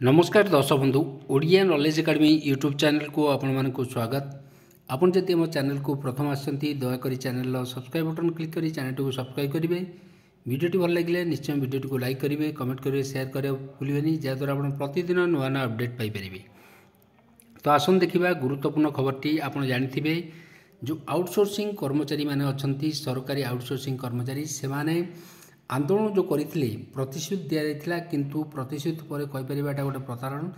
नमस्कार दर्शक बंधु Odia knowledge academy YouTube channel को आपण को स्वागत। आपन जदि आम चैनल को प्रथम आसती दयाकोरी चैनल सब्सक्राइब बटन क्लिक करी चैनल को सब्सक्राइब करेंगे। वीडियोटी भल लगे निश्चय वीडियोटी को लाइक करेंगे, कमेंट करेंगे, शेयर करें भूलें जहाँद्वारा आप प्रतिदिन नुआ नुआ अपडेट पाइपर। तो आसन देखा गुरुत्वपूर्ण खबरटी आप जानते जो आउटसोर्सिंग कर्मचारी मैंने अच्छा सरकारी आउटसोर्सिंग कर्मचारी से आंदोलन जो करते प्रतिश्रुति दि जाता किंतु प्रतिश्रुति पर कहीपर गोटे प्रतारण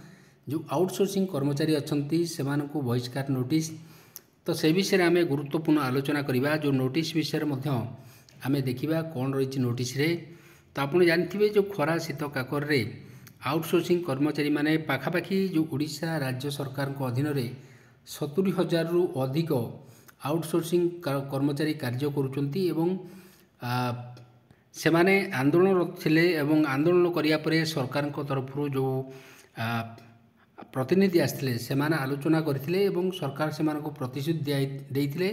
जो आउटसोर्सिंग कर्मचारी अच्छा से बहिष्कार नोटिस। तो से विषय में आम गुरुत्वपूर्ण आलोचना करवा जो नोटिस विषय आम देखा कौन रही नोटिस रे। तो आप जानते जो खरा शीत काकर आउटसोर्सिंग कर्मचारी माने पाखापाखि जो उड़ीसा राज्य सरकार को अधीन 70,000 रु अधिक आउटसोर्सिंग कर्मचारी कार्य करुँच से माने आंदोलन थिले एवं आंदोलन करिया परे सरकार को तरफ जो प्रतिनिधि आसते से आलोचना करथिले एवं सरकार से प्रतिश्रुति देइथिले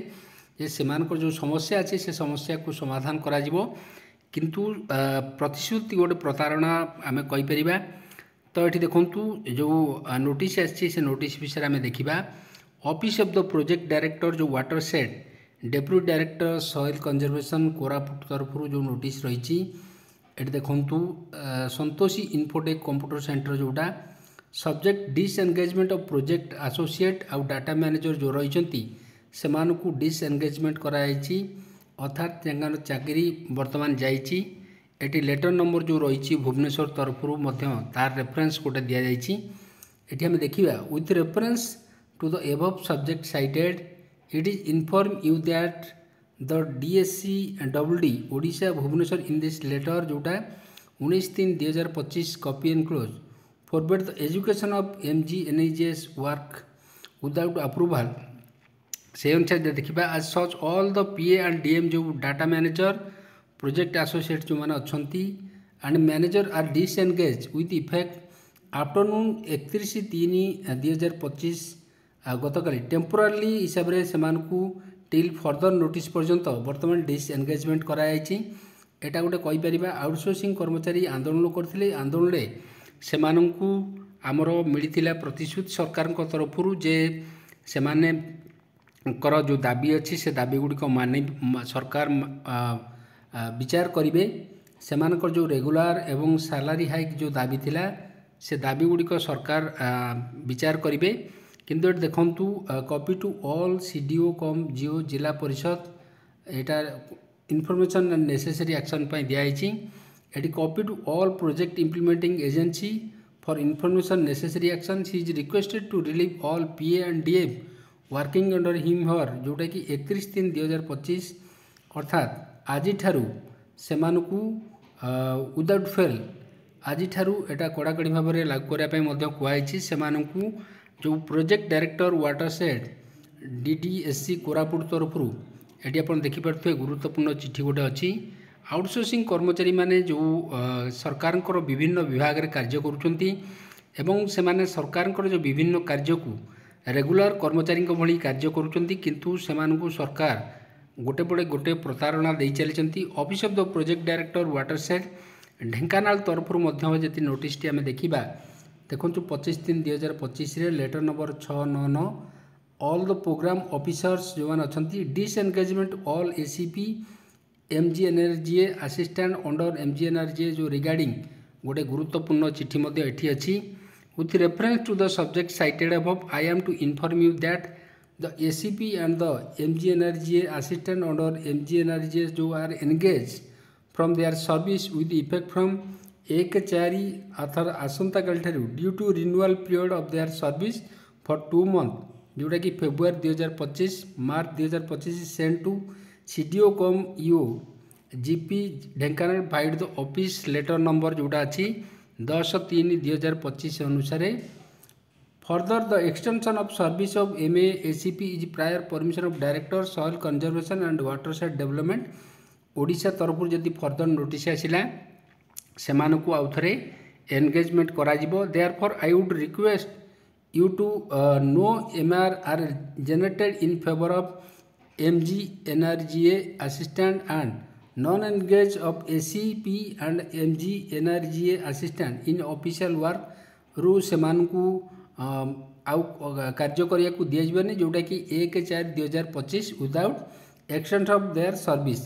जे सेमानकर जो समस्या अच्छे से समस्या को समाधान करा जिवो किंतु प्रतिश्रुति गोटे प्रतारणा आम कहीपर। तो ये देखु जो नोटिस आसी से नोटिस विषय आम देखा office of the project director जो watershed deputy director soil conservation Koraput तरफ जो नोटिस रही देखु संतोषी इन्फोटेक कंप्यूटर सेंटर जोटा subject disengagement of project associate आउ डाटा मैनेजर जो रही से डिसएंगेजमेंट कराई अर्थात चाकरी वर्तमान जाइए। एटी लेटर नंबर जो रही भुवनेश्वर तरफ तार रेफरेंस गोटे दि जाइए। आम देखा with reference to the above subject cited it is inform you that the DSC and WD Odisha Bhubaneswar in this letter जोटा 19/3/2025 copy and close forbid the education of MGNRGS work without approval। से अनुसार देखा as such all the PA and DM जो data manager project associate जो मैंने अच्छा and manager are disengage with effect afternoon 31/3/2025 गतकाली temporary हिसाब से टिल फर्दर नोटिस पर्यंत बर्तमान डिसएंगेजमेंट कराई। एटा गोटे कहीपर आउटसोर्सिंग कर्मचारी आंदोलन करते आंदोलन से आमर मिलता प्रतिश्रुति सरकार तरफ जे से जो दाबी अच्छी से दाबी गुड़िक माने सरकार विचार करेंगे से जो रेगुलर एवं सैलरी हाइक जो दाबी थिला से दाबी गुड़िक सरकार विचार करेंगे किंतु ये देखु copy to all CDO cum EO zilla parishad यहाँ इनफॉरमेशन एंड नेसेसरी एक्शन दिखाई। ये copy to all project implementing agency for information necessary action she is requested to relieve all PA and DM working under him her जोटा कि 31/3/2025 अर्थात आज से without fail आज यहाँ कड़ाकड़ी भाव में लागू करने कहुई से जो project director watershed DDSC Koraput तरफ ये आप देखिपे गुरुत्वपूर्ण चिठी गोटे अच्छी आउटसोर्सिंग कर्मचारी माने जो सरकार विभिन्न विभाग में कार्य करुँच से सरकार जो विभिन्न कार्य को रेगुलर कर्मचारी भली कार्य करुँच किंतु से सरकार गोटे पड़े गोटे प्रतारणा दे चली। Office of the project director watershed Dhenkanal तरफ जी नोटिस आम देखा देखो 25/3/2025 letter number 699 all the programme officers जो मैंने अच्छा disengagement all ACP MGNREGA assistant under MGNREGA जो रिगार्डिंग गोटे गुरुत्वपूर्ण चिठी ये अच्छी with reference to the subject cited above I am to inform you that the ACP and the MGNREGA assistant under MGNREGA जो are engage from their service with effect from 1/4 अर्थात आसंता काल due to renewal period of their service for 2 month जोटा कि February 2025 March 2025 send to CDO cum EO GP Dhenkanal vide the office letter number जोटा अच्छी 10/3/2025 अनुसार further the extension of service of MA ACP is prior permission of director soil conservation and watershed development Odisha तरफ जदि further notice आसला से आउ the engagement करा therefore I would request you to know MR are generated in favour of MGNREGA assistant and non engage of ACP and MGNREGA assistant in official work रु सेमानकु आउ कार्य करिया को दिया जबनी जोटा कि 1/4/2025 without extension of their service.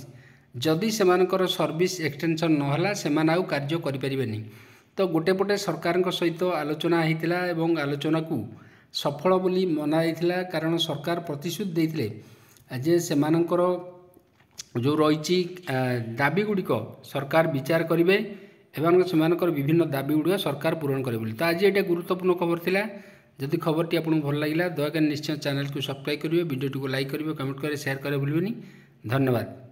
जदि सेमानकर सर्विस एक्सटेंशन नहला सेमान आउ कार्य करि परिबेनी। तो गोटे पटे सरकार सहित आलोचना होता एवं आलोचना को सफल बोली मनाइथिला कारण सरकार प्रतिश्रुति देइथिले जे सेमानकर जो रही दाबी गुड़िक सरकार विचार करेंगे एवं सेमानकर विभिन्न दाबी गुड़िक सरकार पूरण करे बोली। तो आज ये गुरुत्वपूर्ण खबर थिला। जदि खबरटी आपको भल लगा दयाकोरी निश्चय चैनल को सब्सक्राइब करेंगे, वीडियो को लाइक करेंगे, कमेंट करेंगे, शेयर करेंगे भूलिए। धन्यवाद।